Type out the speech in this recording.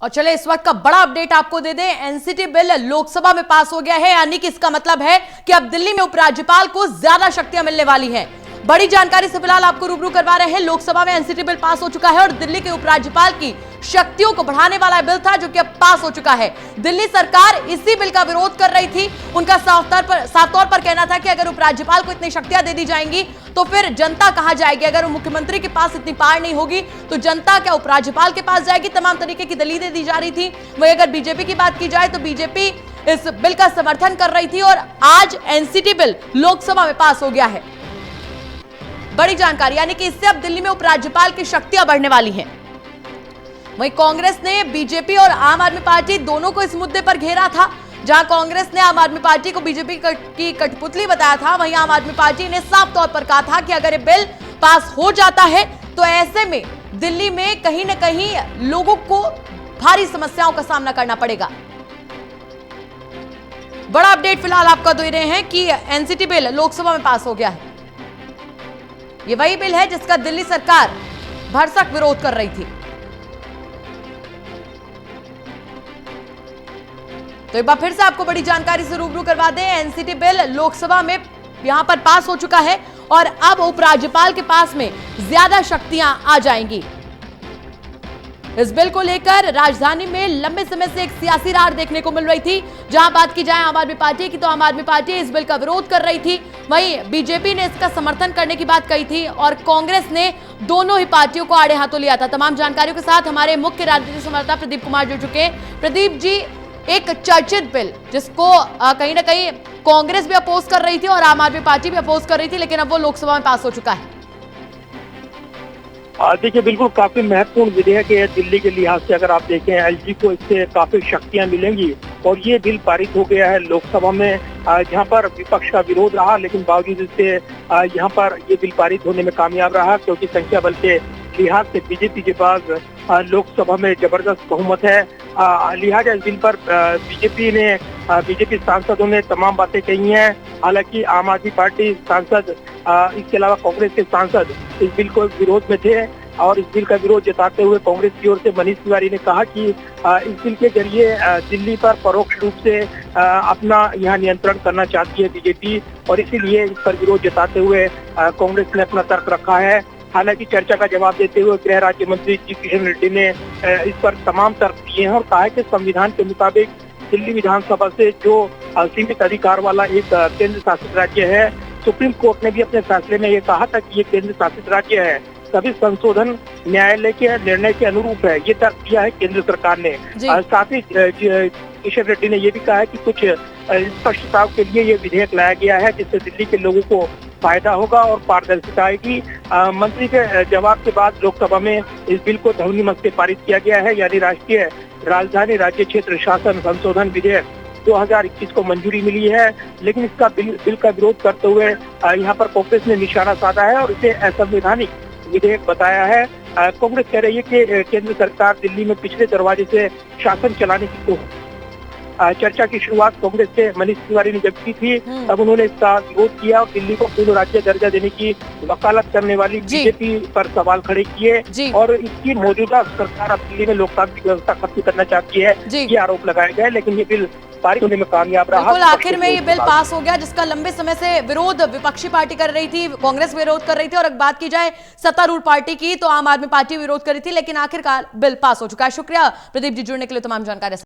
और चले इस वक्त का बड़ा अपडेट आपको दे दें। एनसीटी बिल लोकसभा में पास हो गया है, यानी कि इसका मतलब है कि अब दिल्ली में उपराज्यपाल को ज्यादा शक्तियां मिलने वाली हैं। बड़ी जानकारी से फिलहाल आपको रूबरू करवा रहे हैं। लोकसभा में एनसीटी बिल पास हो चुका है और दिल्ली के उपराज्यपाल की शक्तियों को बढ़ाने वाला बिल था, जो कि अब पास हो चुका है। दिल्ली सरकार इसी बिल का विरोध कर रही थी। उनका साफ तौर पर कहना था कि अगर उपराज्यपाल को इतनी शक्तियां दे दी जाएंगी तो फिर जनता कहां जाएगी। अगर मुख्यमंत्री के पास इतनी पावर नहीं होगी तो जनता क्या उपराज्यपाल के पास जाएगी। तमाम तरीके की दलीलें दी जा रही थी। वहीं अगर बीजेपी की बात की जाए तो बीजेपी इस बिल का समर्थन कर रही थी और आज एनसीटी बिल लोकसभा में पास हो गया है। बड़ी जानकारी, यानी कि इससे अब दिल्ली में उपराज्यपाल की शक्तियां बढ़ने वाली हैं। वहीं कांग्रेस ने बीजेपी और आम आदमी पार्टी दोनों को इस मुद्दे पर घेरा था। जहां कांग्रेस ने आम आदमी पार्टी को बीजेपी की कठपुतली बताया था, वहीं आम आदमी पार्टी ने साफ तौर पर कहा था कि अगर ये बिल पास हो जाता है तो ऐसे में दिल्ली में कहीं ना कहीं लोगों को भारी समस्याओं का सामना करना पड़ेगा। बड़ा अपडेट फिलहाल आपको दे रहे हैं कि एनसीटी बिल लोकसभा में पास हो गया है। ये वही बिल है जिसका दिल्ली सरकार भरसक विरोध कर रही थी। तो एक बार फिर से आपको बड़ी जानकारी से रूबरू करवा दें। एनसीटी बिल लोकसभा में यहां पर पास हो चुका है और अब उपराज्यपाल के पास में ज्यादा शक्तियां आ जाएंगी। इस बिल को लेकर राजधानी में लंबे समय से एक सियासी रार देखने को मिल रही थी। जहां बात की जाए आम आदमी पार्टी की, तो आम आदमी पार्टी इस बिल का विरोध कर रही थी। वहीं बीजेपी ने इसका समर्थन करने की बात कही थी और कांग्रेस ने दोनों ही पार्टियों को आड़े हाथों लिया था। तमाम जानकारियों के साथ हमारे मुख्य राजनीतिक संवाददाता प्रदीप कुमार जुड़ चुके हैं। प्रदीप जी, एक चर्चित बिल जिसको कहीं ना कहीं कांग्रेस भी अपोज कर रही थी और आम आदमी पार्टी भी अपोज कर रही थी, लेकिन अब वो लोकसभा में पास हो चुका है। देखिए, बिल्कुल काफी महत्वपूर्ण विधेयक है। दिल्ली के लिहाज से अगर आप देखें, एलजी को इससे काफी शक्तियां मिलेंगी और ये बिल पारित हो गया है लोकसभा में, जहां पर विपक्ष का विरोध रहा, लेकिन बावजूद इससे यहाँ पर ये बिल पारित होने में कामयाब रहा, क्योंकि संख्या बल के लिहाज से बीजेपी के पास लोकसभा में जबरदस्त बहुमत है। लिहाजा इस बिल पर बीजेपी सांसदों ने तमाम बातें कही हैं। हालांकि आम आदमी पार्टी सांसद, इसके अलावा कांग्रेस के सांसद इस बिल को विरोध में थे और इस बिल का विरोध जताते हुए कांग्रेस की ओर से मनीष तिवारी ने कहा कि इस बिल के जरिए दिल्ली पर परोक्ष रूप से अपना यहाँ नियंत्रण करना चाहती है बीजेपी, और इसीलिए इस पर विरोध जताते हुए कांग्रेस ने अपना तर्क रखा है। हालांकि चर्चा का जवाब देते हुए गृह राज्य मंत्री जी किशन रेड्डी ने इस पर तमाम तर्क दिए हैं और कहा है कि संविधान के मुताबिक दिल्ली विधानसभा से जो सीमित अधिकार वाला एक केंद्र शासित राज्य है, सुप्रीम कोर्ट ने भी अपने फैसले में ये कहा था कि ये केंद्र शासित राज्य है, सभी संशोधन न्यायालय के निर्णय के अनुरूप है। ये तर्क दिया है केंद्र सरकार ने। साथ ही किशन रेड्डी ने ये भी कहा है कि कुछ स्पष्टता के लिए ये विधेयक लाया गया है, जिससे दिल्ली के लोगों को फायदा होगा और पारदर्शिता आएगी। मंत्री के जवाब के बाद लोकसभा में इस बिल को ध्वनिमत से पारित किया गया है, यानी राष्ट्रीय राजधानी राज्य क्षेत्र शासन संशोधन विधेयक 2021 को मंजूरी मिली है। लेकिन इसका बिल का विरोध करते हुए यहाँ पर कांग्रेस ने निशाना साधा है और इसे असंवैधानिक विधेयक बताया है। कांग्रेस कह रही है कि केंद्र सरकार दिल्ली में पिछले दरवाजे से शासन चलाने की चर्चा की शुरुआत कांग्रेस के मनीष तिवारी ने जब की थी, तब उन्होंने इसका विरोध किया और दिल्ली को पूर्ण राज्य दर्जा देने की वकालत करने वाली बीजेपी पर सवाल खड़े किए और इसकी मौजूदा सरकार अब दिल्ली में लोकतांत्रिक व्यवस्था खत्म करना चाहती है, ये आरोप लगाए गए। लेकिन ये बिल पारित होने में कामयाब रहा। बिल्कुल, आखिर में ये बिल पास हो गया, जिसका लंबे समय से विरोध विपक्षी पार्टी कर रही थी, कांग्रेस विरोध कर रही थी और अगर बात की जाए सत्तारूढ़ पार्टी की तो आम आदमी पार्टी विरोध कर रही थी, लेकिन आखिरकार बिल पास हो चुका है। शुक्रिया प्रदीप जी जुड़ने के लिए तमाम जानकारी।